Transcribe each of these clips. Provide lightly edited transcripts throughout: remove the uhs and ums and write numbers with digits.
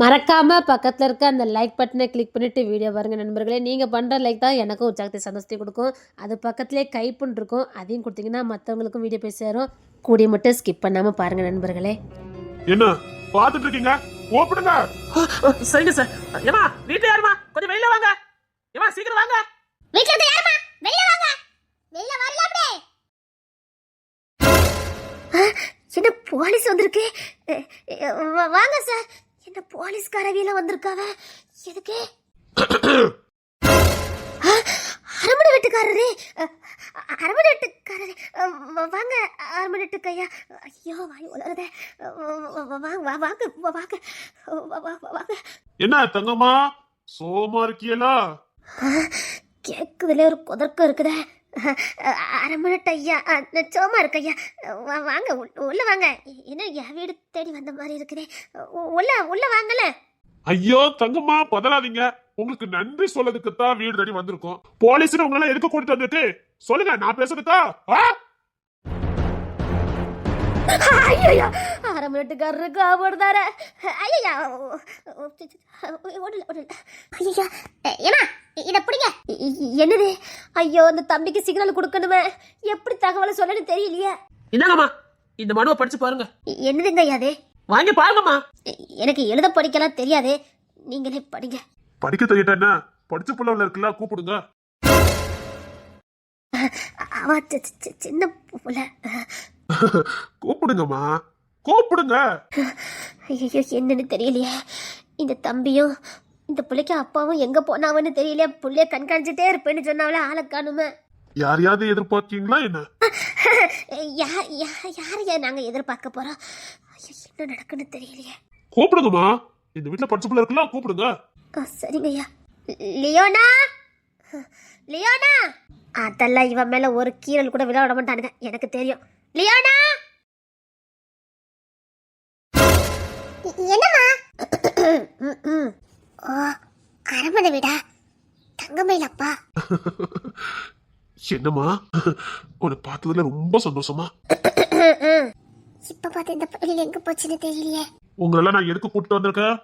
மறக்காம பக்கத்துல இருக்க அந்த லைக் பட்டனை கிளிக் பண்ணிட்டு வீடியோ பாருங்க நண்பர்களே. நீங்க பண்ற லைக் தான் எனக்கும் உற்சாகத்தை சந்தோஷத்தை கொடுக்கும். அது பக்கத்திலே கைப்புன்னு இருக்கும், அதையும் கொடுத்தீங்கன்னா மற்றவங்களுக்கும் வீடியோ போய் சேரும். கூடிய மட்டும் ஸ்கிப் பண்ணாம பாருங்க நண்பர்களே. என்ன பாத்துட்டு இருக்கீங்க? ஓபனுங்க. சரிங்க சார். ஏமா வீட்ல யாருமா? கொஞ்சம் வெளியில வாங்க. ஏமா சீக்கிரம் வாங்க. வீட்ல இருந்து யாருமா? வெளியில வாங்க. வெளியில வரல அப்படியே. என்ன போலீஸ் வந்திருக்கு? வாங்க சார். என்ன போலீஸ்காரவியல வந்திருக்காவ? எதுக்கு? அரமணை வீட்டுக்காரரே, அரமணை வீட்டுக்காரரே, வாங்க அரமணை வீட்டுக்கையா. ஐயோ வாய் உளறதே. வாங்க வாங்க வாங்க. என்ன தங்கம்மா சோமா இருக்கியலா? கேக்குதுல ஒரு குதர்க்கம் இருக்குதே. அரமணட்டு ஐயா, சோமா இருக்கு ஐயா. வாங்க உள்ள வாங்க. என்ன என் வீடு தேடி வந்த மாதிரி இருக்குதே. உள்ள வாங்கல. ஐயோ தங்கம்மா பதறாதீங்க. உங்களுக்கு நன்றி சொல்லதுக்கு தான் வீடு தேடி வந்திருக்கோம். போலீஸ் உங்களால எதுக்கு கூட்டிட்டு வந்துட்டு சொல்லுங்க, நான் பேசுறதுக்கா? ஐயா அரமணட்டுக்காரருக்கு ஆபடுதார. ஐயா ஐயா ஏமா இத பிடிங்க. என்னது? ஐயோ இந்த தம்பிக்கு சிக்னல் கொடுக்கணுமே, எப்படி தகவலை சொல்லணும்னு தெரியலையே. என்னங்கம்மா இந்த மனுவை படிச்சு பாருங்க. என்னதுங்க அது? வாங்கி பாருங்கம்மா. எனக்கு எழுத படிக்கலாம் தெரியாது, நீங்களே படிங்க. படிக்க தெரியட்டா என்ன? படிச்ச புள்ள இருக்குல்ல, கூப்பிடுங்க. அவ சின்ன புள்ள. கூப்பிடுங்கம்மா, கூப்பிடுங்க. ஐயோ என்னன்னு தெரியலையே. இந்த தம்பியும் இந்த பிள்ளைக்கு அப்பாவும் எங்க போனாவன்னு தெரியல. புள்ளைய கண்காணிச்சுட்டே இருப்பேன்னு சொன்னாவளே, ஆளை காணுமே. யாரையாவது எதிர்பார்க்கீங்களா என்ன? யாரையா நாங்க எதிர்பார்க்க போறோம்? என்ன நடக்குன்னு தெரியலையே. கூப்பிடுங்கம்மா, இந்த வீட்டுல படிச்ச புள்ள இருக்குல்ல, கூப்பிடுங்க. சரிங்க ஐயா. Leona, Leona. அதெல்லாம் இவன் மேல ஒரு கீரல் கூட விழ விட மாட்டானுங்க, எனக்கு தெரியும். லியோனா. என்னம்மா? ஓ அரமணை வீடா? தங்கமயில் அப்பா. என்னம்மா உன்னை பார்த்ததுல ரொம்ப சந்தோஷமா. இப்ப பார்த்து இந்த பள்ளியில எங்க போச்சுன்னு தெரியலையே. உங்களெல்லாம் நான் எதுக்கு கூப்பிட்டு வந்திருக்கேன்?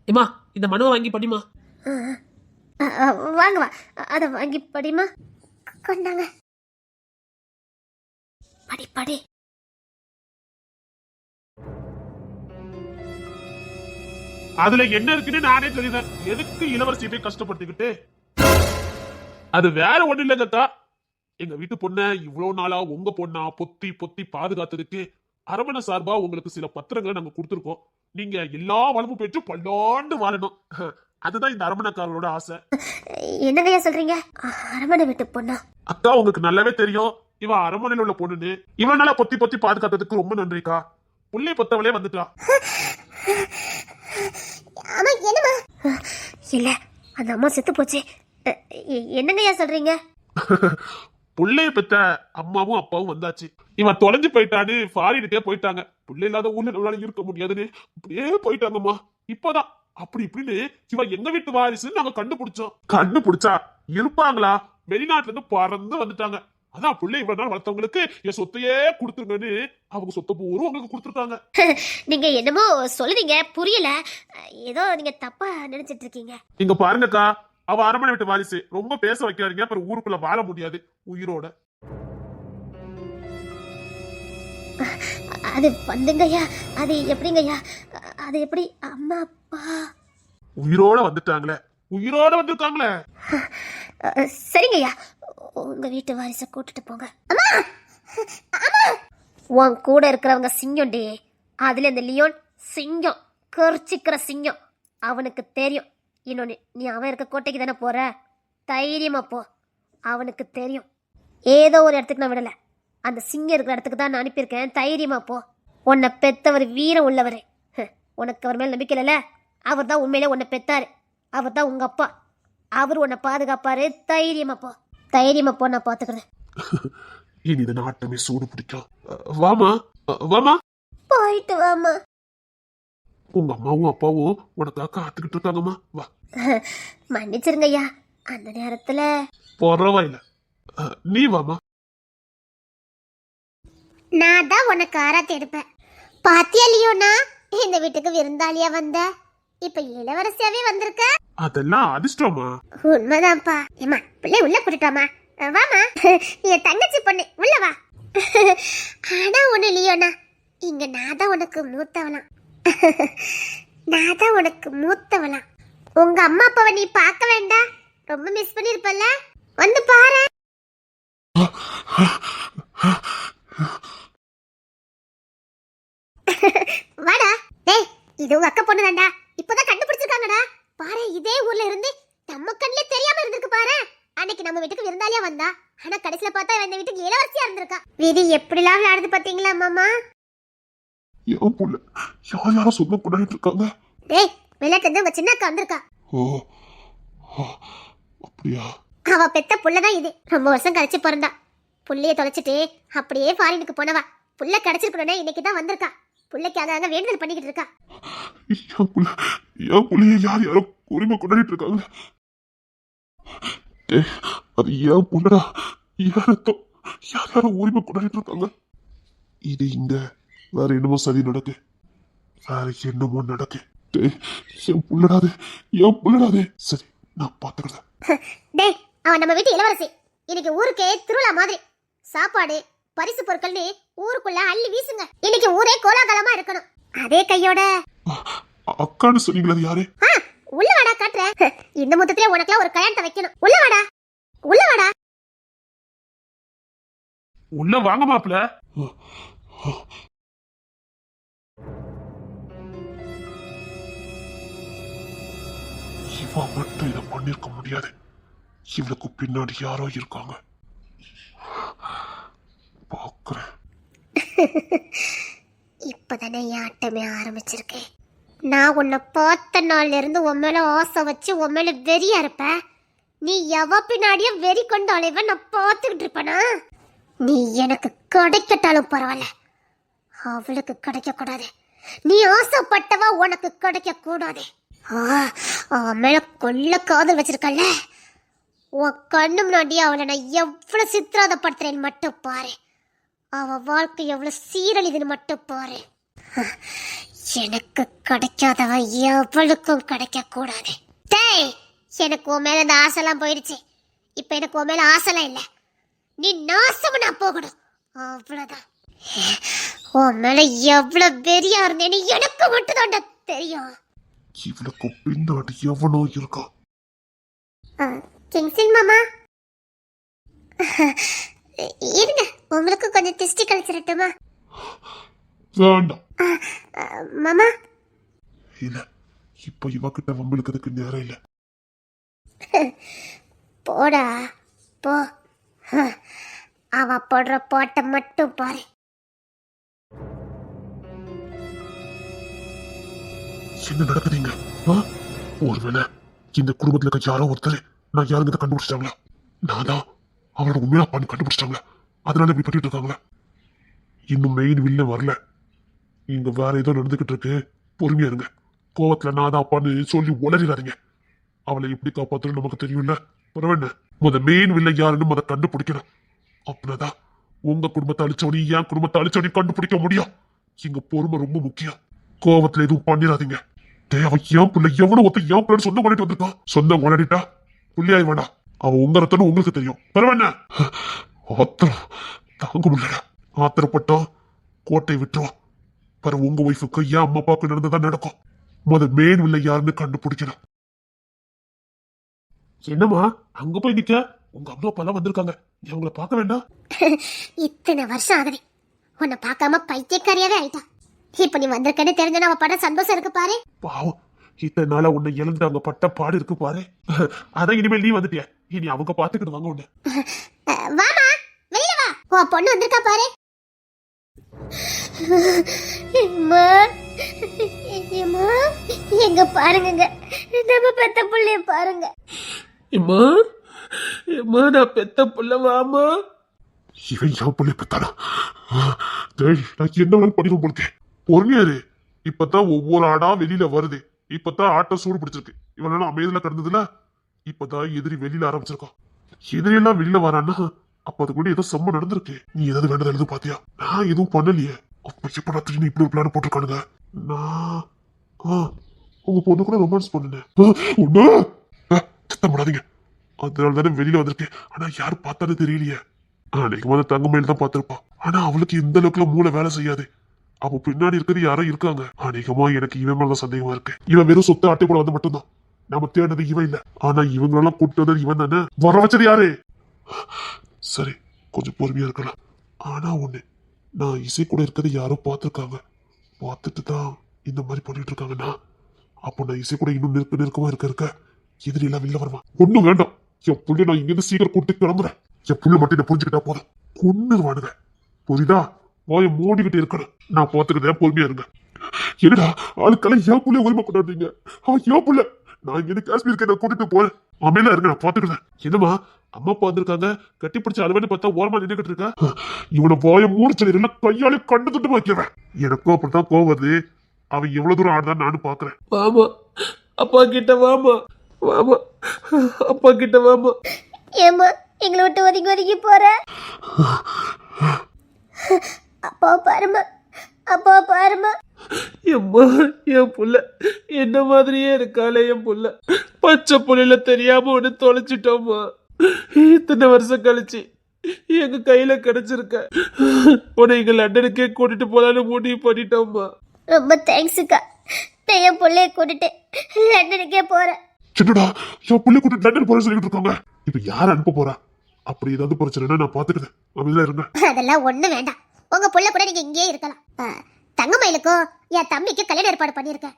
ஏமா இந்த மனுவை வாங்கி படிமா. வாங்க வா, அத வாங்கி படிமா. கொண்டாங்க, படி படி. அதுல என்ன இருக்குன்னு நானே சொல்லிடுறேன். எதுக்கு இளவரசி போய் கஷ்டப்படுத்திக்கிட்டு? அது வேற ஒண்ணு இல்லைங்கக்கா. எங்க வீட்டு பொண்ண இவ்வளவு நாளா உங்க பொண்ணா பொத்தி பொத்தி பாதுகாத்ததுக்கு அரமணை சார்பா உங்களுக்கு சில பத்திரங்களை நாங்க கொடுத்துருக்கோம். நீங்க எல்லா வளமும் பெற்று பல்லாண்டு வாழணும். அதுதான் இந்த அரமணைக்காரரோட ஆசை. என்னங்கய்யா சொல்றீங்க? அரமணை வீட்டு பொண்ணா? அக்கா உங்களுக்கு நல்லாவே தெரியும் இவன் அரமணையில உள்ள பொண்ணுன்னு. இவன் நாளா பொத்தி பொத்தி பாதுகாத்ததுக்கு ரொம்ப நன்றிக்கா. புள்ளை பொத்தவளே வந்துட்டா. ஆமா என்னமா? இல்ல அந்த அம்மா செத்து போச்சு. என்னங்கய்யா சொல்றீங்க? புள்ளைய பெத்த அம்மாவும் அப்பாவும் வந்தாச்சு. இவன் தொலைஞ்சு போயிட்டான்னு ஃபாரினுக்கே போயிட்டாங்க. புள்ளை இல்லாத ஊர்ல நம்மளால இருக்க முடியாதுன்னு அப்படியே போயிட்டாங்கம்மா. இப்பதான் அப்படி இப்படின்னு இவன் எங்க வீட்டு வாரிசுன்னு நாங்க கண்டுபிடிச்சா இருப்பாங்களா? வெளிநாட்டுல இருந்து பறந்து வந்துட்டாங்க. அதான் புள்ளை இவ்வளவு நாள் வளர்த்தவங்களுக்கு என் சொத்தையே கொடுத்துருங்கன்னு அவங்க சொத்தை பூரும் உங்களுக்கு கொடுத்துருக்காங்க. நீங்க என்னமோ சொல்லுவீங்க, புரியல. ஏதோ நீங்க தப்பா நினைச்சிட்டு இருக்கீங்க. இங்க பாருங்கக்கா, அவ அரமணை வீட்டு வாரிசு. ரொம்ப பேச வைக்காதீங்க, அப்புறம் ஊருக்குள்ள வாழ முடியாது உயிரோட. அது வந்துங்கய்யா. அது எப்படிங்கய்யா? அது எப்படி? அம்மா அப்பா உயிரோட வந்துட்டாங்களே, உயிரோட வந்திருக்காங்களே. சரிங்கய்யா, உங்க வீட்டு வாரிச கூட்டிட்டு போங்க. அம்மா அம்மா, உன் கூட இருக்கிறவங்க சிங்கம் டி. அதுல இந்த லியோன் சிங்கம், கர்ச்சிக்கிற சிங்கம். அவனுக்கு தெரியும். இன்னொன்னு, நீ அவன் இருக்க கோட்டைக்கு தானே போற, தைரியமா போ. அவனுக்கு தெரியும் ஏதோ ஒரு இடத்துக்கு நான் விடல, அந்த சிங்கம் இருக்கிற இடத்துக்கு தான் நான் அனுப்பியிருக்கேன். தைரியமா போ. உன்னை பெத்தவர் வீரம் உள்ளவர். உனக்கு அவர் மேல நம்பிக்கை இல்ல. அவர் தான் உண்மையிலே உன்னை பெத்தாரு. அவர் தான் உங்க அப்பா. அவர் உன்னை பாதுகாப்பாரு. தைரியமா போ, தைரியமா போ, நான் பாத்துக்கிறேன். இனி இந்த நாட்டமே சூடு பிடிக்கும். வாமா வாமா, போயிட்டு வாமா. உங்க அம்மாவும் அப்பாவும் உனக்காக காத்துக்கிட்டு இருக்காங்கம்மா. வா. மன்னிச்சிருங்க ஐயா, அந்த நேரத்துல. பரவாயில்ல, நீ வாமா. நான் தான் உனக்கு ஆராத்தி எடுப்பேன். பாத்தியா லியோனா, இந்த வீட்டுக்கு விருந்தாளியா வந்த. இப்ப இளவரசியாவே வந்திருக்க. அதெல்லாம் அதிர்ஷ்டமா? உண்மைதான்ப்பா. ஏமா பிள்ளை உள்ள கூட்டிட்டாமா. வாமா, என் தங்கச்சி பொண்ணு உள்ள வா. ஆனா ஒண்ணு லியோனா, இங்க நான் தான் உனக்கு மூத்தவளாம். நான் தான் உனக்கு மூத்தவளாம். உங்க அம்மா அப்பாவை நீ பார்க்க வேண்டாம், ரொம்ப மிஸ் பண்ணிருப்பல்ல, வந்து பாரு. வாடா. டேய், இது உங்க அக்கா பொண்ணு தான்டா. இப்பதான் கண்டுபிடிச்சிருக்காங்கடா. பாரு, இதே ஊர்ல இருந்து நம்ம கண்ணிலே தெரியாம இருந்திருக்கு பாரு. அன்னைக்கு நம்ம வீட்டுக்கு விருந்தாளியா வந்தா, ஆனா கடைசில பார்த்தா இந்த வீட்டுக்கு இளவரசியா இருந்திருக்கா. விதி எப்படிலாம் விளையாடுது பாத்தீங்களா மாமா? என் புள்ள யாரோ சொன்ன கொண்டாடிட்டு இருக்காங்க. டேய், விளையாட்டு இருந்து உங்க சின்ன அக்கா வந்திருக்கா. ஓ, அப்படியா? அவ பெத்த புள்ளதான் இது. ரொம்ப வருஷம் கழிச்சு பிறந்தா. புள்ளைய தொலைச்சிட்டு அப்படியே ஃபாரினுக்கு போனவா. புள்ள கிடைச்சிருக்கணும்னே இன்னைக்கு தான் வந்திருக்கா. புள்ளைக்கு அங்க வேண்டுதல் பண்ணிக்கிட்டு இருக்கா. என் புள்ளைய யாரோ உரிமை கொண்டாடிட்டு இருக்காங்க. அது ஏன் புள்ளடா? யாரோ உரிமை கொண்டாடிட்டு இருக்காங்க. இது இங்க வேற என்னமோ சதி நடக்கு, வேற என்னமோ நடக்கு. என் புள்ளடாது, என் புள்ளடாது. சரி, நான் பாத்துக்கிறேன். டேய், அவன் நம்ம வீட்டு இளவரசி. இன்னைக்கு ஊருக்கே திருவிழா மாதிரி சாப்பாடு பரிசு பொருட்கள்னு ஊருக்குள்ள அள்ளி வீசுங்க. இன்னைக்கு ஊரே கோலாகலமா இருக்கணும். அதே கையோட அக்கான்னு சொன்னீங்களா? யாரு? உள்ள வாடா, காட்டுறேன். இந்த மொத்தத்திலே உனக்குலாம் ஒரு கல்யாணத்தை வைக்கணும். உள்ள வாடா, உள்ள வாடா. உள்ள வாங்க மாப்பிள்ள. இவ மட்டும் இதை பண்ணிருக்க முடியாது. இவளுக்கு பின்னாடி யாரோ இருக்காங்க. பாக்குறேன். இப்பதானே ஆட்டமே ஆரம்பிச்சிருக்கேன். நான் உன்னை பார்த்த நாள்ல இருந்து உன் மேல ஆசை வச்சு உன் மேல வெறியா இருப்ப. நீ எவ பின்னாடியும் வெறி கொண்டு அலைவ நான் பார்த்துக்கிட்டு இருப்பனா? நீ எனக்கு கிடைக்கட்டாலும் பரவாயில்ல, அவளுக்கு கிடைக்க கூடாது. நீ ஆசைப்பட்டவா உனக்கு கிடைக்க கூடாது. அவன் மேல கொள்ள காதல் வச்சிருக்கல, உன் கண்ணு முன்னாடி அவளை நான் எவ்வளவு சித்திராதப்படுத்துறேன்னு மட்டும் பாரு. அவ வாழ்க்கை எவ்வளவு சீரழிதுன்னு மட்டும் பாரு. எனக்கு கிடைக்காதவன் எவளுக்கும் கிடைக்க கூடாது. டேய், எனக்கு உன் மேல இந்த ஆசைலாம் போயிடுச்சு. இப்ப எனக்கு உன் மேல ஆசைலாம் இல்ல. நீ நாசம் நான் போகணும், அவ்வளவுதான். உன் மேல எவ்வளவு வெறியா இருந்தேன்னு எனக்கு மட்டும் தான்டா தெரியும். இவளுக்கு பின்னாடி எவனோ இருக்கான். கிங்ஸ்லின் மாமா, இருங்க, உங்களுக்கு கொஞ்சம் திஷ்டி கழிச்சிடட்டுமா? வேண்டாம் மாமா. இல்ல, இப்ப இவகிட்ட வம்பிழுக்கிறதுக்கு நேரம் இல்ல. போடா போ. அவ போடுற பாட்டை மட்டும் பாரு. என்ன நடக்குதுங்க? ஒருவேளை இந்த குடும்பத்துல இருக்க யாரோ ஒருத்தர் நான் யாருங்க கண்டுபிடிச்சிட்டாங்களா? நான் தான் அவளோட உண்மையா பண்ணி கண்டுபிடிச்சிட்டாங்களா? அதனால இப்படி பண்ணிட்டு இருக்காங்களா? இன்னும் மெயின் வில்ல வரல. இங்க வேற ஏதோ நடந்துகிட்டு இருக்கு. பொறுமையா இருங்க. கோவத்துல நான் தான் அப்பான்னு சொல்லி உளறிடாதீங்க. அவளை எப்படி காப்பாத்தணும் நமக்கு தெரியும்ல. பரவாயில்ல, மெயின் வில்ல யாருன்னு அதை கண்டுபிடிக்கணும். அப்படின்னாதான் உங்க குடும்பத்தை அழிச்சவனி என் குடும்பத்தை அழிச்சவனி கண்டுபிடிக்க முடியும். இங்க பொறுமை ரொம்ப முக்கியம். கோவத்துல எதுவும் பண்ணிடாதீங்க. அவன் என் பிள்ளை எவனோ ஒருத்த என் பிள்ளை சொந்தம் கொண்டாட்டு வந்திருக்கான். சொந்தம் கொண்டாடிட்டா புள்ளியாய் வேண்டாம். அவன் உங்க ரத்தனும் உங்களுக்கு தெரியும். பரவாயில்ல, ஆத்திரம் தாங்க முடியல. ஆத்திரப்பட்டா கோட்டை விட்டுருவான். பர உங்க ஒய்ஃபுக்கு என் அம்மா அப்பாவுக்கு நடந்ததான் நடக்கும். மெயின் வில்லை யாருன்னு கண்டுபிடிக்கணும். என்னம்மா அங்க போய் நிக்க? உங்க அம்மா அப்பா எல்லாம் வந்திருக்காங்க. அவங்கள பார்க்க வேண்டாம்? இத்தனை வருஷம் ஆகுது உன்னை பார்க்காம பைத்தியக்காரியாவே ஆயிட்டா. இப்ப நீ வந்திருக்கன்னு தெரிஞ்சா அவ பட சந்தோஷம் இருக்கு பாரு. பாவம், இத்தனை நாளா உன்னை இழந்து அவங்க பட்ட பாடு இருக்கு பாரு. அதான் இனிமேல் நீ வந்துட்டிய, இனி அவங்க பாத்துக்கிட்டு வாங்க உன்னை. வாமா, வெளியில வா. உன் பொண்ணு வந்திருக்கா பாரு. எங்க பாருங்க, நம்ம பெத்த புள்ளைய பாருங்க. நான் பெத்த புள்ள. வாமா. இவன் என் பிள்ளை பெத்தானா? நான் என்ன வேணாலும் பண்ணிடும் போலுக்கேன். பொறுமையாரு. இப்பதான் ஒவ்வொரு ஆடா வெளியில வருது. இப்பதான் ஆட்டை சூடு பிடிச்சிருக்கு. இவனால அமைதியில கிடந்ததுல இப்பதான் எதிரி வெளியில ஆரம்பிச்சிருக்கான். எதிரி எல்லாம் வெளியில வரான்னா அப்ப அது கூட ஏதோ செம்ம நடந்திருக்கு. நீ ஏதாவது வேண்டதை எழுது பாத்தியா? நான் எதுவும் பண்ணலையே. அப்ப எப்ப ராத்திரி இப்படி ஒரு பிளான் போட்டிருக்கானுங்க. நான் உங்க பொண்ணு கூட ரொமான்ஸ் பண்ணுனேன். ஒண்ணு சத்தம் போடாதீங்க. அதனால தானே வெளியில வந்திருக்கேன். ஆனா யாரு பார்த்தாலும் தெரியலையே. அன்னைக்கு வந்து தங்கமயில் தான் பார்த்திருப்பா. ஆனா அவளுக்கு இந்த அளவுக்குலாம் மூளை வேலை செய்யாது. அவ பின்னாடி இருக்கிறது யாரோ இருக்காங்க. அநேகமா எனக்கு இவன் மேலதான் சந்தேகமா இருக்கு. இவன் வெறும் சொத்தை அட்டை போட வந்து மட்டும்தான். நம்ம தேடுறது இவன் இல்ல. ஆனா இவங்களெல்லாம் கூட்டு வந்தது இவன் தானே. வர வச்சது யாரு? சரி, கொஞ்சம் பொறுமையா இருக்கலாம். ஆனா ஒண்ணு, நான் இசை கூட இருக்கிறது யாரோ பார்த்திருக்காங்க. பார்த்துட்டு தான் இந்த மாதிரி பண்ணிட்டு இருக்காங்கன்னா அப்போ நான் இசை கூட இன்னும் நெருக்கமா இருக்க எதிரிலாம் வெளில வருவான். ஒண்ணும் வேண்டாம். என் புள்ள நான் இங்கிருந்து சீக்கிரம் கூட்டு கிளம்புறேன். என் புள்ள மட்டும் என்ன புரிஞ்சுக்கிட்டா போதும். கொன்னுருவானுங்க. புரியுதா? வாய மூடிக்கிட்டு இருக்கணும். நான் பார்த்துக்கிட்டேன், பொறுமையா இருங்க. என்னடா ஆளுக்கெல்லாம் என் புள்ள உரிமை கொண்டாடுறீங்க? அவன் என் புள்ள. நான் இங்கிருந்து காஷ்மீருக்கு நான் கூட்டிட்டு போறேன். அமைதியா இருங்க, நான் பாத்துக்கிறேன். என்னமா அம்மா அப்பா வந்திருக்காங்க, கட்டி பிடிச்ச அலுவலி பார்த்தா ஓரமா நின்றுகிட்டு இருக்கா. இவனை வாய மூடிச்சல கையாலே கண்டு துட்டு வைக்கிறேன். எனக்கும் அப்படித்தான் கோவம் வருது. அவன் எவ்வளவு தூரம் ஆடுதான் நானும் பாக்குறேன். வாமா, அப்பா கிட்ட வாமா, வாமா, அப்பா கிட்ட வாமா. ஏம்மா எங்களை விட்டு ஒதுங்கி ஒதுங்கி போற? அப்பா பாருமா, அப்பா பாருமா. எம்மா, என் புள்ள என்ன மாதிரியே இருக்காளே என் புள்ள. பச்சை புள்ளையில தெரியாம ஒண்ணு தொலைச்சிட்டோம்மா. இத்தனை வருஷம் கழிச்சு எங்க கையில கிடைச்சிருக்க. உன்னை இங்க லண்டனுக்கே கூட்டிட்டு போலான்னு முடிவு பண்ணிட்டோம்மா. ரொம்ப தேங்க்ஸுக்கா. நான் என் பிள்ளைய கூட்டிட்டு லண்டனுக்கே போறேன். சின்னடா, என் புள்ளை கூட்டிட்டு லண்டன் போற சொல்லிட்டு இருக்காங்க. இப்ப யார அனுப்ப போறா? அப்படி ஏதாவது பிரச்சனைனா நான் பாத்துக்கிறேன். அமைதியா இருங்க. அதெல்லாம் ஒண்ணு வேண்டாம். உங்க புள்ள கூட நீங்க இங்கேயே இருக்கலாம். தங்கமயிலுக்கும் என் தம்பிக்கு கல்யாணம் ஏற்பாடு பண்ணிருக்கேன்.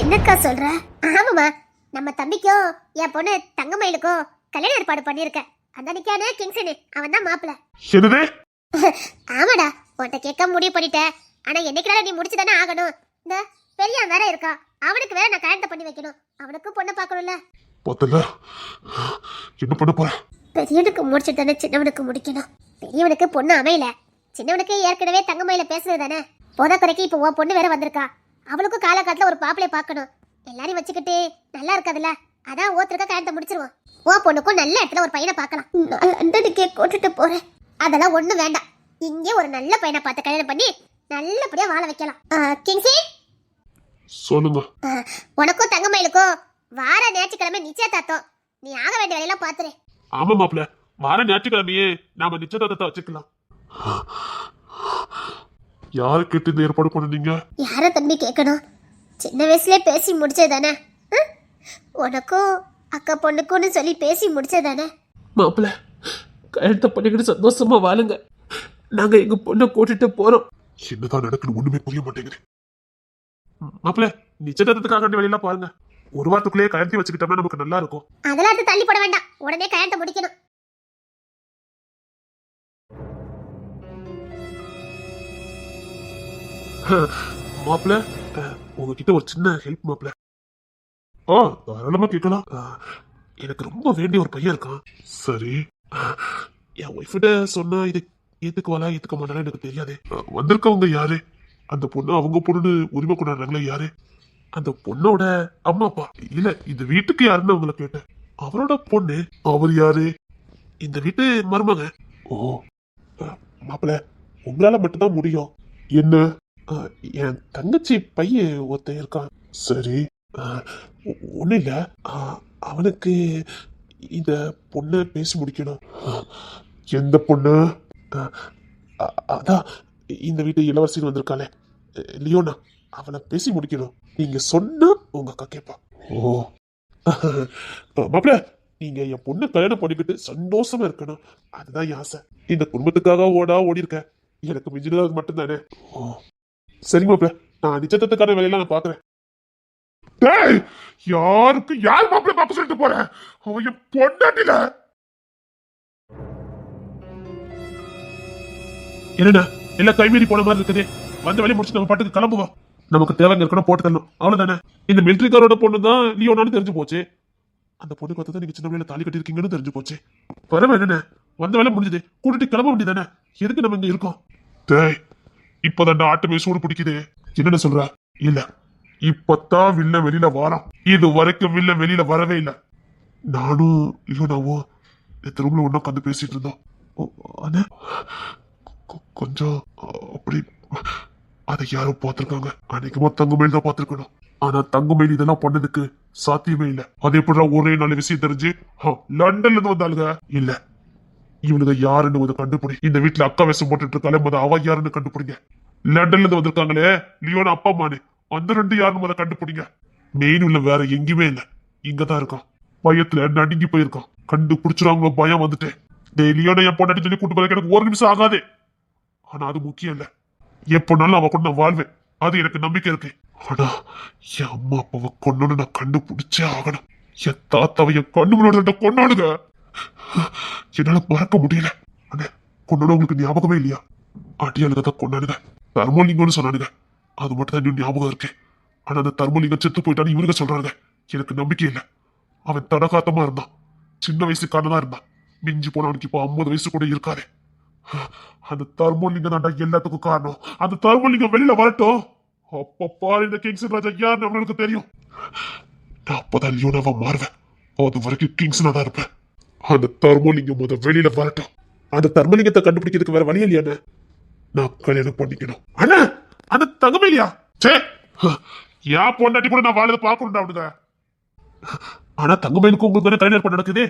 என்னக்கா சொல்ற? ஆமாமா, நம்ம தம்பிக்கும் என் பொண்ணு தங்கமயிலுக்கும் கல்யாணம் ஏற்பாடு பண்ணிருக்கேன். அந்த நிக்கானே கிங்ஸனு, அவன் தான் மாப்பிள்ள. என்னது? ஆமாடா, உன்கிட்ட கேட்க முடிவு பண்ணிட்டேன். ஆனா என்னைக்குனாலும் நீ முடிச்சுதானே ஆகணும். இந்த பெரியவன் வேற இருக்கா, அவனுக்கு வேற நான் கல்யாணத்தை பண்ணி வைக்கணும். அவனுக்கும் பொண்ணை பார்க்கணும்ல. பார்த்தல என்ன பண்ண போற? பெரியவனுக்கு முடிச்சுட்டு தானே சின்னவனுக்கு முடிக்கணும். பெரியவனுக்கு பொண்ணு அமையல, சின்னவனுக்கு ஏற்கனவே தங்கமயில பேசுறது தானே. போதா குறைக்கு இப்போ உன் பொண்ணு வேற வந்திருக்கா. அவளுக்கும் காலகாலத்துல ஒரு பாப்பிளைய பார்க்கணும். எல்லாரையும் வச்சுக்கிட்டு நல்லா இருக்காதுல்ல. அதான் ஓத்திருக்க கல்யாணத்தை முடிச்சிருவோம். உன் பொண்ணுக்கும் நல்ல இடத்துல ஒரு பையனை பார்க்கலாம். நான் லண்டனுக்கே கூட்டிட்டு போறேன். அதெல்லாம் ஒண்ணு வேண்டாம். இங்கே ஒரு நல்ல பையனை பார்த்து கல்யாணம் பண்ணி நல்லபடியா வாழ வைக்கலாம். கிங்ஸி சொல்லுங்க. உனக்கும் தங்கமயிலுக்கும் வார ஞாயிற்றுக்கிழமை நிச்சயதார்த்தம். நீ ஆக வேண்டிய வேலையெல்லாம் பாத்துரு. ஆமா மாப்பிள்ள, வார ஞாயிற்றுக்கிழமையே நாம நிச்சயதார்த்தத்தை வச்சுக்கலாம். யாரு கேட்டு இந்த ஏற்பாடு பண்ணுனீங்க? யார தம்பி கேட்கணும்? சின்ன வயசுல பேசி முடிச்சதானே. உனக்கும் அக்கா பொண்ணுக்குன்னு சொல்லி பேசி முடிச்சதானே. மாப்பிள்ள, கல்யாணத்தை பண்ணிக்கிட்டு சந்தோஷமா வாழுங்க. நாங்க எங்க பொண்ணை கூட்டிட்டு போறோம். என்னதான் நடக்குன்னு ஒண்ணுமே புரிய மாட்டேங்குது. மாப்பிள்ள, நிச்சயதார்த்தத்துக்காக வேண்டிய வேலையெல்லாம் பாருங்க. ஒரு வாரத்துக்குள்ளேயே கல்யாணத்தை வச்சுக்கிட்டோம்னா நமக்கு நல்லா இருக்கும். அதெல்லாம் எடுத்து தள்ளி போட வேண்டாம். உடனே கல்யாணத்தை முடிக்கணும். மாப்பிள்ள, உங்ககிட்ட ஒரு சின்ன ஹெல்ப் மாப்பிள்ள. தாராளமா கேட்கலாம். எனக்கு ரொம்ப வேண்டிய ஒரு பையன் இருக்கான். சரி, என் ஒய்ஃபிட்ட சொன்னா இது ஏத்துக்குவாளா ஏத்துக்க மாட்டானா எனக்கு தெரியாது. வந்திருக்கவங்க யாரு? அந்த பொண்ணு அவங்க பொண்ணு உரிமை கொண்டாடுறாங்களே யாரு? அந்த பொண்ணோட அம்மா அப்பா இல்ல, இந்த வீட்டுக்கு யாருன்னு அவங்கள கேட்டேன். அவரோட பொண்ணு. அவர் யாரு? இந்த வீட்டு மருமக. ஓ, மாப்பிள்ள, உங்களால மட்டும்தான் முடியும். என்ன? என் தங்கச்சி பையன் ஒருத்தன் இருக்கான். சரி, ஒண்ணு இல்ல, அவனுக்கு இந்த பொண்ணை பேசி முடிக்கணும். எந்த பொண்ணு? அதான் இந்த வீட்டு இளவரசி வந்திருக்காளே லியோனா, அவனை பேசி முடிக்கணும். நீங்க சொன்னா உங்க அக்கா கேப்பா. ஓ மாப்பிள்ள, நீங்க என் பொண்ணை கல்யாணம் பண்ணிக்கிட்டு சந்தோஷமா இருக்கணும். அதுதான் என் ஆசை. இந்த குடும்பத்துக்காக ஓடி இருக்க. எனக்கு மிஞ்சினது மட்டும்தானே. ஓ சரி மாப்பிள்ள, நான் நிச்சயத்துக்கான வேலையெல்லாம் நான் பாக்குறேன். யாருக்கு யார் மாப்பிள்ள பாப்ப சொல்லிட்டு போறேன்? அவன் என் பொண்டாட்டில. என்னடா எல்லாம் கைமீறி போன மாதிரி இருக்குது. வந்த வேலையை முடிச்சு நம்ம பாட்டுக்கு கிளம்புவோம். நமக்கு தேவைங்க இருக்கணும், போட்டு தரணும், அவ்வளவுதானே. இந்த மிலிட்டரிக்காரோட பொண்ணு தான் லியோனான்னு தெரிஞ்சு போச்சு. அந்த பொண்ணு பார்த்தா நீங்க சின்ன வேலை தாலி கட்டிருக்கீங்கன்னு தெரிஞ்சு போச்சு. பரவாயில்ல, என்ன வந்த வேலை முடிஞ்சது, கூட்டிட்டு கிளம்ப வேண்டியதானே. எதுக்கு நம்ம இங்க இருக்கோம்? இப்பதான் ஆட்டமே சூடு பிடிக்குது. என்னென்ன சொல்ற? இல்ல, இப்பத்தான் வில்ல வெளியில வாரம். இது வரைக்கும் வில்ல வெளியில வரவே இல்லை. நானும் லியோனாவும் இந்த ரூம்ல ஒன்னா உட்காந்து பேசிட்டு இருந்தோம். கொஞ்சம் அப்படி அதை யாரோ பார்த்திருக்காங்க. அன்னைக்குமா தங்கமயில் தான் பார்த்திருக்கணும். ஆனா தங்கமயில் இதெல்லாம் பண்ணதுக்கு சாத்தியமே இல்ல. அது எப்படா ஒரே நல்ல விஷயம் தெரிஞ்சு லண்டன்ல இருந்து வந்தாளுங்க. இல்ல, இவனுங்க யாருன்னு ஒரு கண்டுபிடி. இந்த வீட்டுல அக்கா வேஷம் போட்டுட்டு இருக்காளே முத அவ யாருன்னு கண்டுபிடிங்க. லண்டன்ல இருந்து வந்திருக்காங்களே லியோன அப்பா அம்மானு, அந்த ரெண்டு யாருன்னு முத கண்டுபிடிங்க. மெயின் உள்ள வேற எங்கேயுமே இல்ல, இங்கதான் இருக்கான். பயத்துல நடுங்கி போயிருக்கான். கண்டுபிடிச்சிருவாங்களோ பயம் வந்துட்டு. லியோனை என் பொண்டாட்டி சொல்லி கூட்டு போறதுக்கு எனக்கு ஒரு நிமிஷம் ஆகாது. ஆனா அது முக்கியம் இல்ல, எப்பனாலும் அவ கூட நான் வாழ்வேன், அது எனக்கு நம்பிக்கை இருக்கு. ஆனா என் அம்மா அப்பாவை கொண்டு நான் கண்டுபிடிச்சே ஆகணும். என் தாத்தாவை என் கண்ணு முன்னாடி கொண்டாடுங்க. என்னால மறக்க முடியல. அண்ணே, கொண்டாட உங்களுக்கு ஞாபகமே இல்லையா? அடியாளுங்க தான் கொண்டாடுங்க. தர்மலிங்கம்னு சொன்னானுங்க, அது மட்டும் தான் இன்னும் ஞாபகம் இருக்கு. ஆனா அந்த தர்மலிங்கம் செத்து போயிட்டான்னு இவருங்க சொல்றாங்க. எனக்கு நம்பிக்கை இல்லை. அவன் தடகாத்தமா இருந்தான், சின்ன வயசுக்காரதான் இருந்தான். மிஞ்சி போன அவனுக்கு இப்போ 50 வயசு கூட இருக்காரு. அந்த தர்மலிங்கம் தான்டா எல்லாத்துக்கும் காரணம். அந்த தர்மலிங்கம் வெளியில வரட்டும், அப்பப்பா இந்த கிங்ஸ் ராஜா யாருன்னு அவனுக்கு தெரியும். நான் அப்பதான் லியோனாவா மாறுவேன். அது வரைக்கும் கிங்ஸ்னா தான் இருப்பேன். அந்த தர்மலிங்கம் முத வெளியில வரட்டும். அந்த தர்மலிங்கத்தை கண்டுபிடிக்கிறதுக்கு வேற வழி இல்லையானே, நான் கல்யாணம் பண்ணிக்கணும். அண்ணா, அந்த தங்கமேலியா சே யா பொண்டாட்டி கூட நான் வாழத பாக்கணும்டா அவனுங்க. ஆனா தங்கமேலுக்கு உங்களுக்கு கல்யாணம் பண்ண நடக்குது.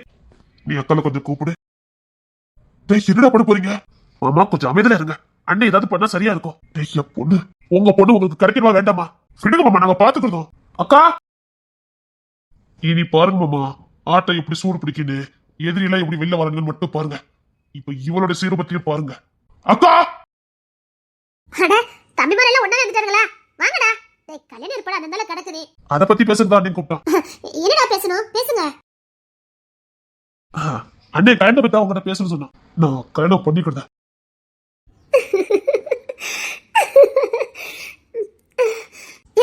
நீ அக்கால கொஞ்சம் கூப்பிடு. என்னடா பண்ண போறீங்க? மாமா கொஞ்சம் அமைதியா இருங்க. அண்ணன் ஏதாவது பண்ணா சரியா இருக்கும். என் பொண்ணு, உங்க பொண்ணு உங்களுக்கு கிடைக்கணுமா வேண்டாமா? விடுங்க மாமா, நாங்க பாத்துக்கிறோம். அக்கா இனி பாருங்க மாமா, ஆட்டை எப்படி சூடு பிடிக்குன்னு, எதிரிலாம் எப்படி வெளில வராங்கன்னு மட்டும் பாருங்க. இப்ப இவளோட சீரபத்தியும் பாருங்க. அக்கா தம்பி மாதிரி எல்லாம் ஒண்ணா வந்துட்டாங்களா? வாங்கடா. கல்யாணம் ஏற்பாடு அந்த கிடக்குது. அத பத்தி பேசுறதா அண்ணன் கூப்பிட்டான். என்னடா பேசணும்? பேசுங்க. அண்ணே கல்யாணம் பத்தி அவங்க பேசணும்னு சொன்னான். நான் கல்யாணம் பண்ணிக்கிறேன்.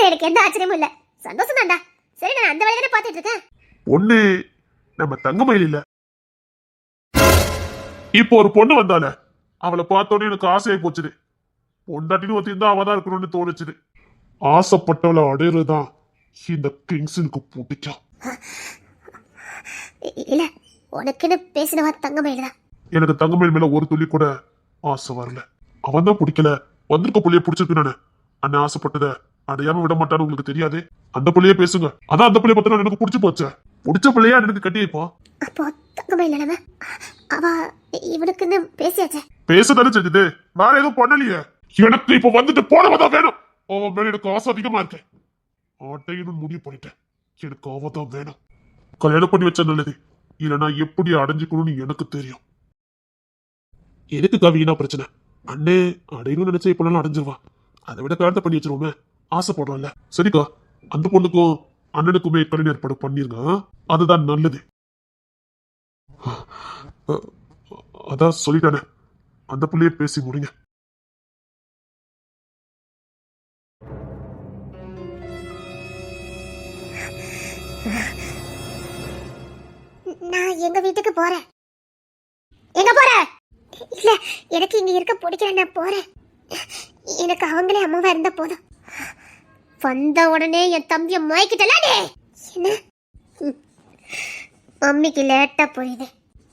எனக்கு எந்த ஆச்சரியமும் இல்ல, சந்தோஷம் தான்டா. சரி, நான் அந்த வேலையை பாத்துட்டு இருக்கேன். பொண்ணு நம்ம தங்கமயில் இல்ல. இப்போ ஒரு பொண்ணு வந்தால, அவளை பார்த்தோன்னே எனக்கு ஆசையாய் போச்சுது. பொண்டாட்டின்னு ஒருத்தி இருந்தா அவதான் இருக்கணும்னு தோணுச்சுது. ஆசைப்பட்டவளை அடையிறதுதான் இந்த கிங்ஸனுக்கு பிடிக்கும். இல்ல, உனக்குன்னு பேசினவா தங்கமயில் தான். எனக்கு தங்கமயில் மேல ஒரு துளி கூட ஆசை வரல. அவன் தான் பிடிக்கல, வந்திருக்க புள்ளைய பிடிச்சிருக்கு. நானு அண்ணன் ஆசைப்பட்டத அடையாம விட மாட்டான்னு உங்களுக்கு தெரியாது. அந்த புள்ளையே பேசுங்க. அதான் அந்த புள்ளைய பார்த்தா எனக்கு பிடிச்சு போச்சே. பிடிச்ச பிள்ளையா எனக்கு கட்டி வைப்போம். அப்போ தங்கமயில் நிலைமை அவ இவனுக்குன்னு பேசியாச்சே. பேசதானே செஞ்சது, வேற எதுவும் பண்ணலையே. எனக்கு இப்ப வந்துட்டு போனவதான் வேணும். அவன் மேல எனக்கு ஆசை அதிகமா இருக்கு. ஆட்டையும் முடிவு பண்ணிட்டேன், எனக்கு அவதான் வேணும். கல்யாணம் பண்ணி வச்ச நல்லது, இல்லைன்னா எப்படி அடைஞ்சுக்கணும்னு எனக்கு தெரியும். எதுக்கு கவினா பிரச்சனை? அண்ணே அடையணும்னு நினைச்சா இப்பெல்லாம் அடைஞ்சிருவா. அதை விட கல்யாணத்தை பண்ணி வச்சிருவோமே, ஆசைப்படுறான்ல. சரிக்கா, அந்த பொண்ணுக்கும் அண்ணனுக்குமே கல்யாணம் ஏற்பாடு பண்ணிருங்க, அதுதான் நல்லது. அதான் சொல்லிட்டானே, அந்த புள்ளைய பேசி முடிங்க. நான் எங்க வீட்டுக்கு போறேன். எங்க போற? இல்ல, எனக்கு இங்க இருக்க பிடிக்கல, நான் போறேன். எனக்கு அவங்களே அம்மாவா இருந்தா போதும். வந்த உடனே என் தம்பிய மயக்கிட்டல. என்ன மம்மிக்கு லேட்டா போயிது,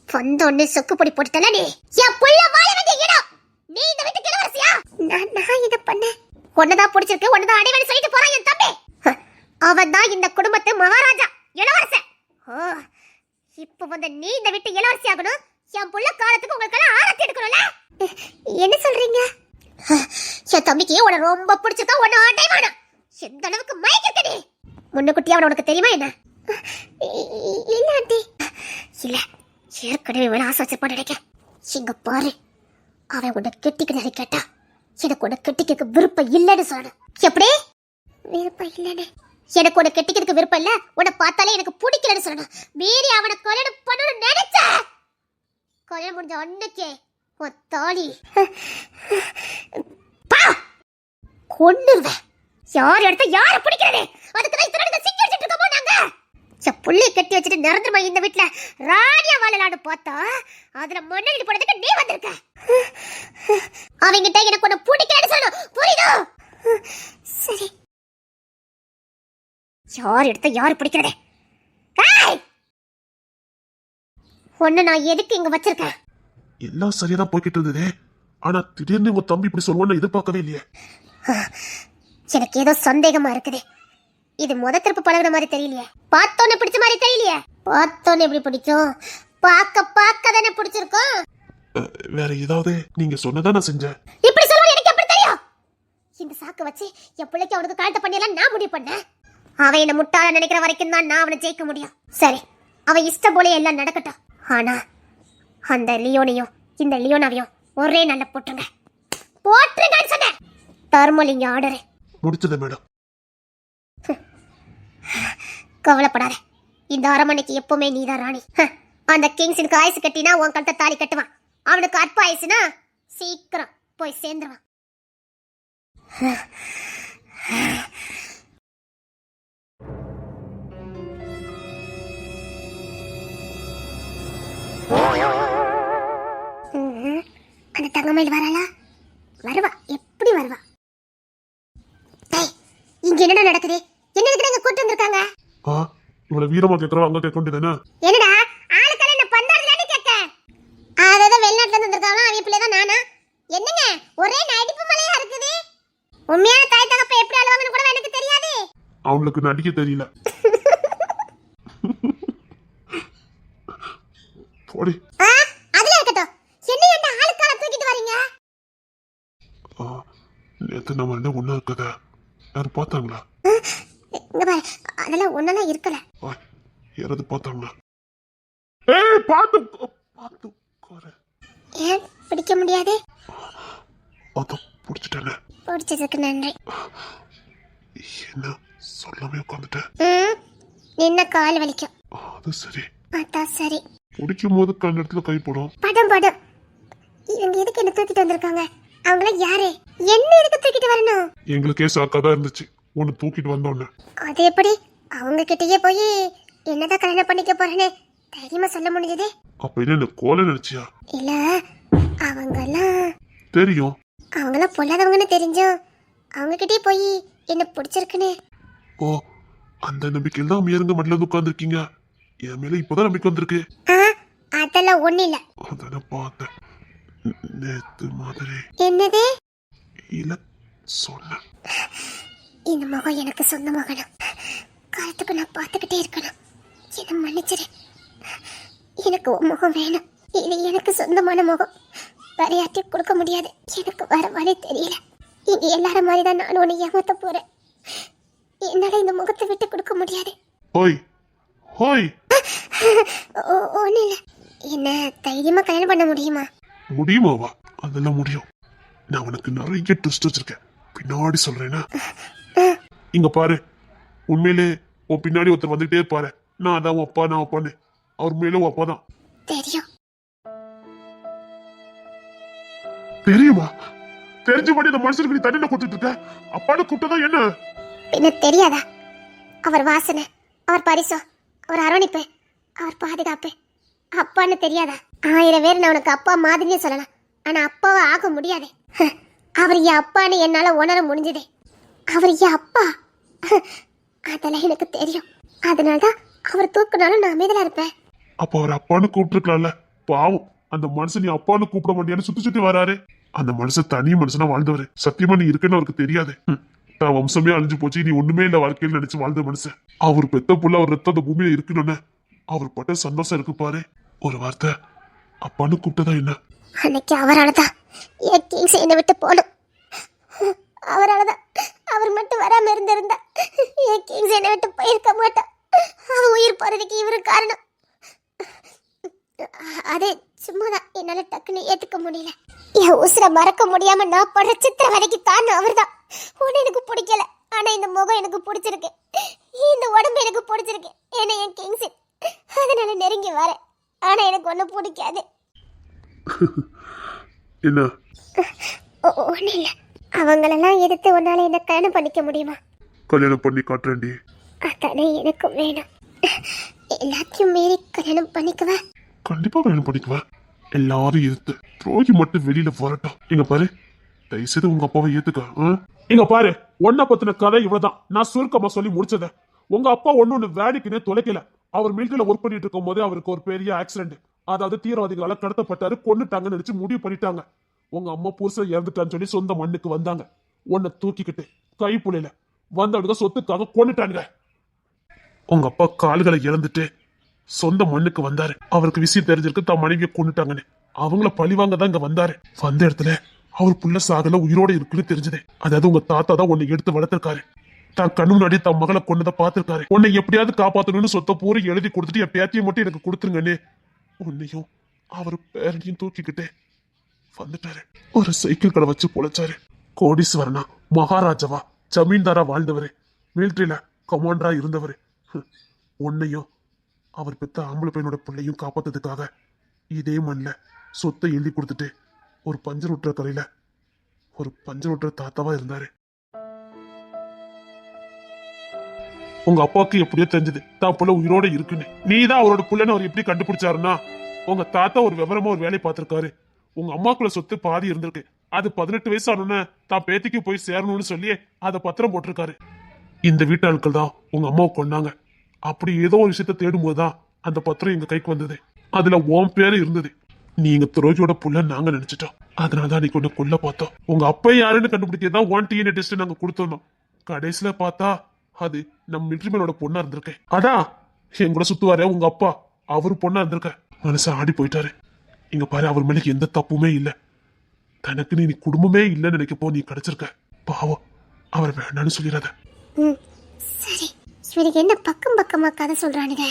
வந்த உடனே சொக்கு பொடி போட்டுட்டல. நீ என் புள்ள வாழ வேண்டிய இடம். நீ இந்த வீட்டுக்கு இளவரசியா? நான் இத பண்ணேன். ஒன்னதான் பிடிச்சிருக்கு, ஒன்னதான் அடைவேன்னு சொல்லிட்டு போறான் என் தம்பி. அவன் தான் இந்த குடும்பத்து மகாராஜா, இளவரசன். இப்ப வந்து நீ இந்த வீட்டு இளவரசி ஆகணும். என் புள்ள காலத்துக்கு உங்களுக்கெல்லாம் ஆரத்தி எடுக்கணும்ல. என்ன சொல்றீங்க? என் தம்பிக்கு உன ரொம்ப பிடிச்சிருக்கா, உன்னை அடைவானா? எந்த அளவுக்கு மயக்கிருக்க நீ? முன்னுக்குட்டி அவன் உனக்கு தெரியுமா என்ன? இல்ல ஆண்டி. இல்ல, ஏற்கனவே வேலை ஆசை வச்சிருப்பான் நினைக்க. இங்க பாரு, அவன் உன்னை கெட்டிக்க கேட்டா எனக்கு உன்னை கெட்டிக்க விருப்பம் இல்லைன்னு சொல்லணும். எப்படி விருப்பம் இல்லைன்னு? எனக்கு உன்னை கெட்டிக்கிறதுக்கு விருப்பம் இல்ல, உன்னை பார்த்தாலே எனக்கு பிடிக்கலன்னு சொல்லணும். மீறி அவனை கல்யாணம் பண்ணணும்னு நினைச்ச, கல்யாணம் முடிஞ்ச அன்னைக்கே உன் தாலி கொன்னுருவேன். யார் எடுத்த யார பிடிக்கிறது? அதுக்கு தான் இத்தனை சிக்கி வச்சிட்டு இருக்கோமோ நாங்க. புள்ளி கட்டி வச்சுட்டு நிரந்தரமா இந்த வீட்டுல ராணியா வாழலான்னு பார்த்தா அதுல மண்ணடி போடுறதுக்கு நீ வந்திருக்க. அவங்கிட்ட எனக்கு உன்னை பிடிக்கலன்னு சொல்லணும், புரியுதோ? சரி, யார் எடுத்த யாரு பிடிக்கிறது? ஒன்னு நான் எதுக்கு இங்க வச்சிருக்கேன்? எல்லாம் சரியாதான் போய்கிட்டு இருந்தது. ஆனா திடீர்னு உங்க தம்பி இப்படி சொல்லுவான்னு எதிர்பார்க்கவே இல்லையே. எனக்கு ஏதோ சந்தேகமா இருக்குது. இது முத திருப்பு பழகுற மாதிரி தெரியலையே. பார்த்தோன்னே பிடிச்ச மாதிரி தெரியலையே. பார்த்தோன்னே எப்படி பிடிக்கும்? பார்க்க தானே பிடிச்சிருக்கும். வேற ஏதாவது நீங்க சொன்னதா நான் செஞ்சேன். இப்படி சொல்லுவா எனக்கு எப்படி தெரியும்? இந்த சாக்கு வச்சு என் பிள்ளைக்கு அவனுக்கு காலத்தை பண்ணியெல்லாம் நான் முடிவு பண்ணேன். அவன் என்ன முட்டாள நினைக்கிற வரைக்கும் தான் நான் அவனை ஜெயிக்க முடியும். சரி, அவன் இஷ்டம் போல எல்லாம் நடக்கட்டும். ஆனா அந்த லியோனையும் இந்த லியோனாவையும் ஒரே நல்ல போட்டுருங்க. போட்டுருங்கன்னு சொன்னேன். தர்மலிங்க ஆர்டரு முடிச்சது மேடம். கவலைப்படாத, இந்த அரமனைக்கு எப்பவுமே நீதான் ராணி. அந்த கிங்ஸனுக்கு ஆயுசு கட்டினா உன் கழுத்தை தாலி கட்டுவான். அவனுக்கு அற்ப ஆயுசுனா சீக்கிரம் போய் சேர்ந்துருவான். அந்த தங்கமயில் வராளா? வருவா, எப்படி வருவா? இங்க என்னடா நடக்குது? என்ன இதுக்கு இங்க கூட்டு வந்திருக்காங்க? இவ்வளவு வீரமா கேக்குறோம், அங்க கேட்க வேண்டியதானே? என்னடா ஆளுக்கெல்லாம் என்ன பந்தாடுறதுன்னு கேட்க? அதான் வெளிநாட்டுல இருந்து வந்திருக்காங்களா? அவங்க பிள்ளை தான் நானா? என்னங்க ஒரே நடிப்பு மலையா இருக்குது. உண்மையான தாய் தகப்ப எப்படி அழுவாங்கன்னு கூட எனக்கு தெரியாது. அவங்களுக்கு நடிக்க தெரியல. போடி. அதுல இருக்கட்டும். என்ன என்ன ஆளுக்கால தூக்கிட்டு வரீங்க? நேத்து நம்ம என்ன ஒண்ணா இருக்கத யாரும் பார்த்தாங்களா? இங்க பாரு, அதெல்லாம் ஒண்ணெல்லாம் இருக்கல. யாராவது பார்த்தாங்களா? பார்த்து பார்த்து கோர. ஏன் பிடிக்க முடியாது? அத பிடிச்சிட்டேனே. பிடிச்சதுக்கு நன்றி. என்ன சொல்லாமே உட்காந்துட்டேன். நின்ன கால் வலிக்கும். அது சரி. அதான் சரி. பிடிக்கும் போது கண்ணத்துல கை போடும். படம் இவங்க எதுக்கு என்ன தூக்கிட்டு வந்திருக்காங்க? அவங்கள யாரு? என்ன எதுக்கு தூக்கிட்டு வரணும்? எங்களுக்கே சாக்காதான் இருந்துச்சு உன்னை தூக்கிட்டு வந்தோன்னு. அது எப்படி அவங்க கிட்டயே போய் என்னதான் கல்யாணம் பண்ணிக்க போறேன்னு தைரியமா சொல்ல முடிஞ்சது? அப்ப என்ன கோலை நினைச்சியா? இல்ல, அவங்கெல்லாம் தெரியும். அவங்களாம் பொல்லாதவங்கன்னு தெரிஞ்சும் அவங்க கிட்டே போய் என்ன பிடிச்சிருக்குன்னு. ஓ, அந்த நம்பிக்கையில் தான் அம்மையாருங்க மட்டில உட்கார்ந்துருக்கீங்க. என் மேல இப்பதான் நம்பிக்கை வந்திருக்கு. அதெல்லாம் ஒண்ணு இல்ல. அதான பார்த்தேன் நேத்து மாதிரி. என்னது? இல்ல சொன்ன. இந்த முகம் எனக்கு சொந்தமாகணும். காலத்துக்கு நான் பார்த்துக்கிட்டே இருக்கணும். என்ன மன்னிச்சிரு. எனக்கு உன் முகம் வேணும். இது எனக்கு சொந்தமான முகம். வேற யார்ட்டையும் கொடுக்க முடியாது. எனக்கு வர வழி தெரியல. இனி எல்லாரும் மாதிரிதான் நான் உன்னை ஏமாத்த போறேன். என்னால இந்த முகத்தை விட்டு கொடுக்க முடியாது. ஹோய் ஹோய். ஒண்ணு இல்ல. என்ன தைரியமா கல்யாணம் பண்ண முடியுமா? முடியுமாவா? அதெல்லாம் முடியும். நான் உனக்கு நிறைய ட்விஸ்ட் வச்சிருக்கேன், பின்னாடி சொல்றேன்னா. இங்க பாரு, உண்மையிலே உன் பின்னாடி ஒருத்தர் வந்துகிட்டே இருப்பாரு. நான் அதான் அப்பா, நான் அப்பான்னு. அவர் மேல அப்பா தான். தெரியும். தெரியுமா? தெரிஞ்சபடி அந்த மனுஷனுக்கு நீ தண்ணில கொடுத்துட்டு இருக்க. அப்பான்னு கூப்பிட்டதான் என்ன? என்ன தெரியாதா? அவர் வாசனை, அவர் பரிசம், அவர் அரவணைப்பு, அவர் பாதுகாப்பு அப்பான்னு தெரியாதா? 1000 பேர் நான் உனக்கு அப்பா மாதிரியே சொல்லலாம். ஆனா அப்பாவை ஆக முடியாது. அவர் என் அப்பான்னு என்னால உணர முடிஞ்சது. அவர் என் அப்பா. அதெல்லாம் எனக்கு தெரியும். அதனாலதான் அவர் தூக்குனாலும் நான் அமைதியா இருப்பேன். அப்ப அவர் அப்பான்னு கூப்பிட்டுருக்கலாம்ல. பாவம், அந்த மனுஷன் நீ அப்பான்னு கூப்பிட மாட்டியான்னு சுத்தி சுத்தி வராரு. அந்த மனுஷன் தனி மனுஷனா வாழ்ந்தவரு. சத்தியமா நீ இருக்குன்னு அவருக்கு தெரியாது. தான் வம்சமே அழிஞ்சு போச்சு, நீ ஒண்ணுமே இல்ல வாழ்க்கையில் நினைச்சு வாழ்ந்த மனுஷன். அவர் பெத்த புள்ள, அவர் ரத்தம் அந்த பூமியில இருக்கணும்னு அவர் பட்ட சந்தோஷம் இருக்கு பாரு. ஒரு வார்த்தை அப்பான்னு கூப்பிட்டதா என்ன? அன்னைக்கு அவராலதான் என் கிங்ஸ் என்னை விட்டு போடும். அவராலதான். அவர் மட்டும் வராம இருந்திருந்தா என் கிங்ஸ் என்னை விட்டு போயிருக்க மாட்டான். அவன் உயிர் போறதுக்கு இவரு காரணம். அது சும்மாதான் என்னால டக்குன்னு ஏத்துக்க முடியல. என் உசுரை மறக்க முடியாம நான் படுற சித்திர வரைக்கு காரணம் அவர்தான். உன்னை எனக்கு பிடிக்கல, ஆனா இந்த முகம் எனக்கு பிடிச்சிருக்கு. இந்த உடம்பு எனக்கு பிடிச்சிருக்கு. ஏன்னா என் கிங்ஸ், அதனால நெருங்கி வரேன். ஆனா எனக்கு ஒன்னும் பிடிக்காது. என்ன? ஒண்ணு இல்ல. அவங்களெல்லாம் எதிர்த்து உன்னால என்ன கல்யாணம் பண்ணிக்க முடியுமா? கல்யாணம் பண்ணி காட்டுறேன்டி. அதானே எனக்கு வேணும். எல்லாத்தையும் மீறி கல்யாணம் பண்ணிக்குவ. கண்டிப்பா கல்யாணம் பண்ணிக்குவேன். எல்லாரும் எதிர்த்து துரோகி மட்டும் வெளியில வரட்டும். இங்க பாரு, தயவுசெய்து உங்க அப்பாவை ஏத்துக்க. இங்க பாரு, ஒன்ன பத்தின கதை இவ்வளவுதான். நான் சுருக்கமா சொல்லி முடிச்சத. உங்க அப்பா ஒண்ணு வேடிக்கைன்னு தொலைக்கல. அவர் மிலிட்டரியில ஒர்க் பண்ணிட்டு இருக்கும் போது அவருக்கு ஒரு பெரிய ஆக்சிடென்ட், அதாவது தீவிரவாதிகளால கடத்தப்பட்டாரு, கொன்னுட்டாங்கன்னு நினைச்சு முடிவு பண்ணிட்டாங்க. உங்க அம்மா புருஷன் இறந்துட்டான்னு சொல்லி சொந்த மண்ணுக்கு வந்தாங்க. உன்னை தூக்கிக்கிட்டு கை புள்ளையில வந்தவனுக்கு சொத்துக்காக கொண்டுட்டானுங்க. உங்க அப்பா கால்களை இழந்துட்டு சொந்த மண்ணுக்கு வந்தாரு. அவருக்கு விஷயம் தெரிஞ்சிருக்கு தான் மனைவியை கொண்டுட்டாங்கன்னு. அவங்கள பழிவாங்க தான் இங்க வந்தாரு. வந்த இடத்துல அவர் புள்ள சாகல உயிரோட இருக்குன்னு தெரிஞ்சது. அதாவது உங்க தாத்தா தான் உன்னை எடுத்து வளர்த்திருக்காரு. தான் கண்ணு முன்னாடி தன் மகளை கொண்டதை பார்த்திருக்காரு. உன்னை எப்படியாவது காப்பாத்தணும்னு சொத்தை பூரி எழுதி கொடுத்துட்டு என் பேத்தியை மட்டும் எனக்கு கொடுத்துருங்கன்னு உன்னையும் அவர் பேரனையும் தூக்கிக்கிட்டு வந்துட்டாரு. ஒரு சைக்கிள் கடை வச்சு பொழைச்சாரு. கோடீஸ்வரனா, மகாராஜாவா, ஜமீன்தாரா வாழ்ந்தவரு, மிலிட்டரியில கமாண்டரா இருந்தவரு. உன்னையும் அவர் பெத்த ஆம்பளை பையனோட பிள்ளையும் காப்பாத்ததுக்காக இதே மண்ல சொத்தை எழுதி கொடுத்துட்டு ஒரு பஞ்சர் விட்டுற கரையில ஒரு பஞ்சர் விட்டுற தாத்தாவா இருந்தாரு. உங்க அப்பாவுக்கு எப்படியோ தெரிஞ்சது தான் புள்ள உயிரோட இருக்குன்னு. நீதான் அவரோட புள்ளன்னு அவர் எப்படி கண்டுபிடிச்சாருன்னா, உங்க தாத்தா ஒரு விவரமா ஒரு வேலையை பார்த்திருக்காரு. உங்க அம்மாக்குள்ள சொத்து பாதி இருந்திருக்கு. அது 18 வயசு ஆனோன்னு தான் பேத்திக்கு போய் சேரணும்னு சொல்லி அதை பத்திரம் போட்டிருக்காரு. இந்த வீட்டு ஆட்கள் தான் உங்க அம்மாவை கொண்டாங்க. அப்படி ஏதோ ஒரு விஷயத்த தேடும் போதுதான் அந்த பத்திரம் எங்க கைக்கு வந்தது. அதுல உன் பேரு இருந்தது. நீங்க துரோகியோட புள்ள நாங்க நினைச்சிட்டோம். அதனாலதான் நீ கொண்டு கொல்ல பார்த்தோம். உங்க அப்பா யாருன்னு கண்டுபிடிக்கதான் ஒன் டிஎன்ஏ டெஸ்ட் நாங்க கொடுத்தோம். கடைசியில பார்த்தா அது நம்ம மிலிட்டரி மேனோட பொண்ணா இருந்திருக்கேன். அதான் என் கூட சுத்துவாரு உங்க அப்பா, அவரு பொண்ணா இருந்திருக்க. மனசு ஆடி போயிட்டாரு. இங்க பாரு, அவர் மேல எந்த தப்புமே இல்ல. தனக்கு நீ குடும்பமே இல்லைன்னு நினைக்கப்போ நீ கிடைச்சிருக்க. பாவம், அவர் வேண்டான்னு சொல்லிடாத. சரி, இவனுக்கு என்ன பக்கம் பக்கமா கதை சொல்றானுங்க?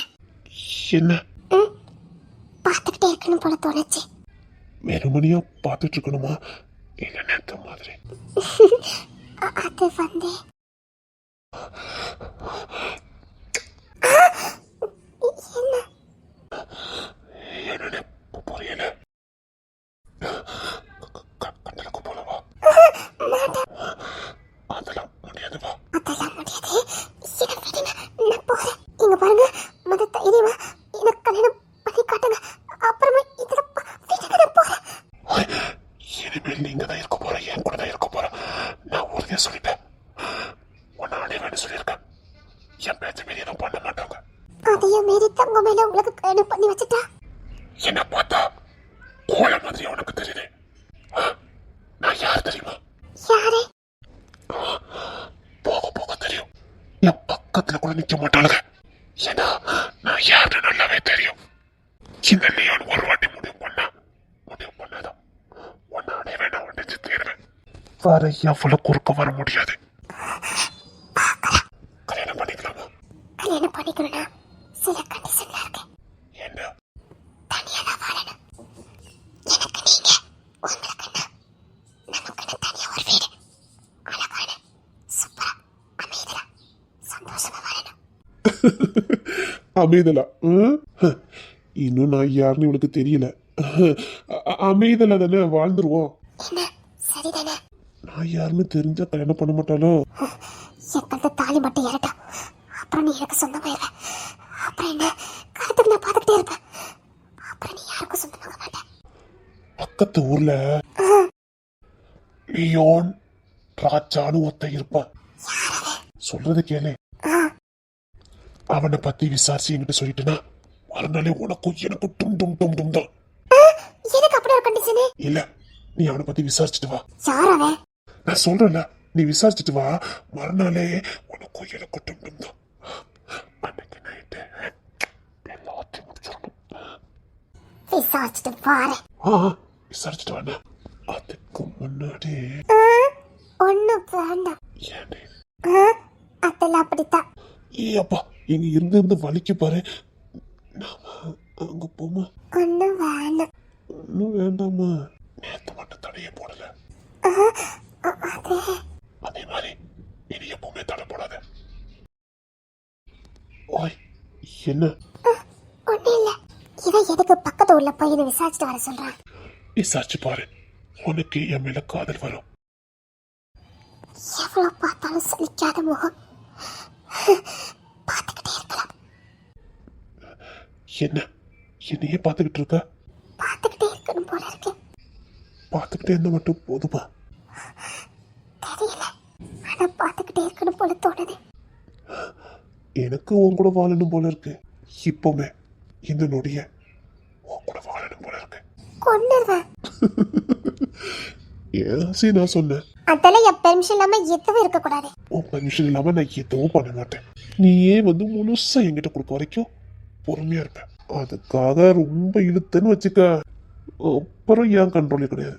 என்ன பார்த்துக்கிட்டே இருக்கணும் போல தோணுச்சு. வெறுமனையா பார்த்துட்டு இருக்கணுமா? இல்ல நேத்த மாதிரி அது வந்து என்ன என்னன்னு புரியல. கண்டலுக்கு போலவா? அதெல்லாம் முடியாதுவா. அதெல்லாம் முடியாது. என்ன விடுங்க, நான் போறேன். இங்க பாருங்க, மத தைரியமா எனக்கு கல்யாணம் பண்ணி காட்டுங்க. அப்புறமா இதுல வீட்டுக்கு நான் போறேன். இனிமேல் நீங்க தான் இருக்க போற, என் கூட தான் இருக்க போற. நான் உறுதியா சொல்லிட்டேன். உன்னை அடைவேன்னு சொல்லியிருக்கேன். என் பேச்சு மீறி எதுவும் பண்ண மாட்டாங்க. அதையும் மீறி தங்க மேல உங்களுக்கு கல்யாணம் பண்ணி வச்சுட்டா என்ன பார்த்தா கோழ மாதிரி உனக்கு தெரியுது. நான் யார் தெரியுமா? யாரு? போக போக தெரியும். என் பக்கத்துல கூட நிக்க மாட்டாளுங்க. ஏன்னா நான் யாருன்னு நல்லாவே தெரியும். இந்த லியோன் ஒரு வாட்டி முடிவு பண்ணாதான் உன்னை அடைவே நான் உடச்சு தீருவேன். வேற எவ்வளவு குறுக்க வர முடியாது. கல்யாணம் பண்ணிக்கலாமா? கல்யாணம் பண்ணிக்கணும்னா சில கண்டிஷன்ல இருக்கு. என்ன? தனியா தான் வாழணும். எனக்கு நீங்க, உங்களுக்கு நான், நமக்குன்னு தனியா ஒரு வீடு, அழகான சூப்பரா அமைதியா சந்தோஷமா வாழணும். அமைதலா? இன்னும் நான் யாருன்னு இவனுக்கு தெரியல. அமைதலா தானே, வாழ்ந்துருவோம். என்ன சரிதானே? நான் யாருன்னு தெரிஞ்சா கல்யாணம் பண்ண மாட்டானோ? என் கழுத்து தாலி மட்டும் ஏறட்டும், அப்புறம் நீ எனக்கு சொந்தமாயிருவ. அப்புறம் என்ன காலத்துக்கு நான் பார்த்துக்கிட்டே இருப்பேன். அப்புறம் நீ யாருக்கும் சொந்தமாக மாட்டேன். பக்கத்து ஊர்ல லியோன் ராஜான்னு ஒருத்தன் இருப்பான். சொல்றது கேளு. அவனை பத்தி விசாரிச்சு என்கிட்ட சொல்லிட்டுனா மறுநாளே உனக்கும் எனக்கும் டும் டும் டும் டும் தான். எனக்கு அப்படி ஒரு கண்டிஷனே இல்ல, நீ அவனை பத்தி விசாரிச்சுட்டு வா. யார் அவன்? நான் சொல்றேன்ல, நீ விசாரிச்சுட்டு வா. மறுநாளே உனக்கும் எனக்கும் டும் டும் தான். அன்னைக்கு நைட்டு எல்லாத்தையும் முடிச்சிடணும். விசாரிச்சுட்டு பாரு. விசாரிச்சுட்டு வாண்ணா. அதுக்கு முன்னாடி ஒண்ணு வேண்டாம். ஏனே? அதெல்லாம் அப்படித்தான். ஏ அப்பா, இங்க இருந்து வலிக்கு பாரு. நாம அங்க போமா? ஒண்ணு வேண்டாம். இன்னும் வேண்டாமா? நேத்து மட்டும் தடையே போடல. அதே மாதிரி இனி எப்பவுமே தடை போடாத. ஓய், என்ன? ஒண்ணு இல்ல. இவன் எதுக்கு பக்கத்து ஊர்ல போய் இதை விசாரிச்சுட்டு வர சொல்றான்? விசாரிச்சு பாரு, உனக்கு என் மேல காதல் வரும். எவ்வளவு பார்த்தாலும் சலிக்காத முகம். பார்த்துக்கிட்டே இருக்கலாம். என்ன என்னையே பார்த்துக்கிட்டு இருக்க? பார்த்துக்கிட்டே இருக்கணும் போல இருக்கு. பார்த்துக்கிட்டே இருந்தா மட்டும் போதுமா? தெரியல, ஆனா பார்த்துக்கிட்டே இருக்கணும் போல தோணுது. எனக்கு உன் கூட வாழணும் போல இருக்கு. இப்பவுமே இந்த நொடிய உன் கூட வாழணும் போல இருக்கு. கொண்டுருவேன். என் ஆசையை நான் சொன்னேன். அதெல்லாம் என் பெர்மிஷன் இல்லாம எதுவும் இருக்கக்கூடாது. உன் பர்மிஷன் இல்லாம நான் எதுவும் பண்ண மாட்டேன். நீயே வந்து முழுசா என்கிட்ட கொடுக்க வரைக்கும் பொறுமையா இருப்பேன். அதுக்காக ரொம்ப இழுத்துன்னு வச்சுக்க, அப்புறம் என் கண்ட்ரோலே கிடையாது.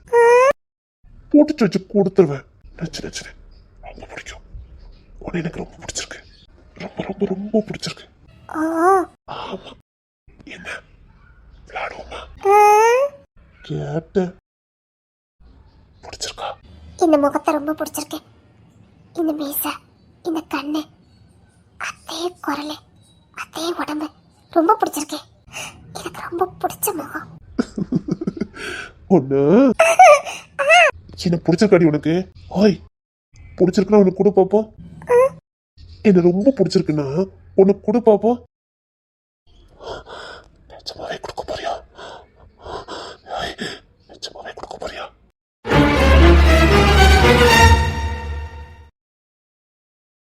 போட்டுட்டு வச்சு கொடுத்துருவேன். நச்சு நச்சு ரொம்ப பிடிக்கும். உன்னை எனக்கு ரொம்ப பிடிச்சிருக்கு. ரொம்ப ரொம்ப ரொம்ப பிடிச்சிருக்கு. ஓ ஆமா. என்ன விளையாடுவோமா? கேட்டேன். பிடிச்சிருக்கா? இந்த முகத்தை ரொம்ப பிடிச்சிருக்கு. இந்த மீசை, இந்த கண்ணு, அதே குரல், அதே உடம்பு ரொம்ப பிடிச்சிருக்கு. எனக்கு ரொம்ப பிடிச்ச முகம். ஒண்ணு என்ன பிடிச்சிருக்காடி உனக்கு? ஓய், பிடிச்சிருக்குன்னா உனக்கு கூட பாப்போம். என்ன ரொம்ப பிடிச்சிருக்குன்னா உனக்கு கூட பாப்போம். நிஜமாவே கொடு.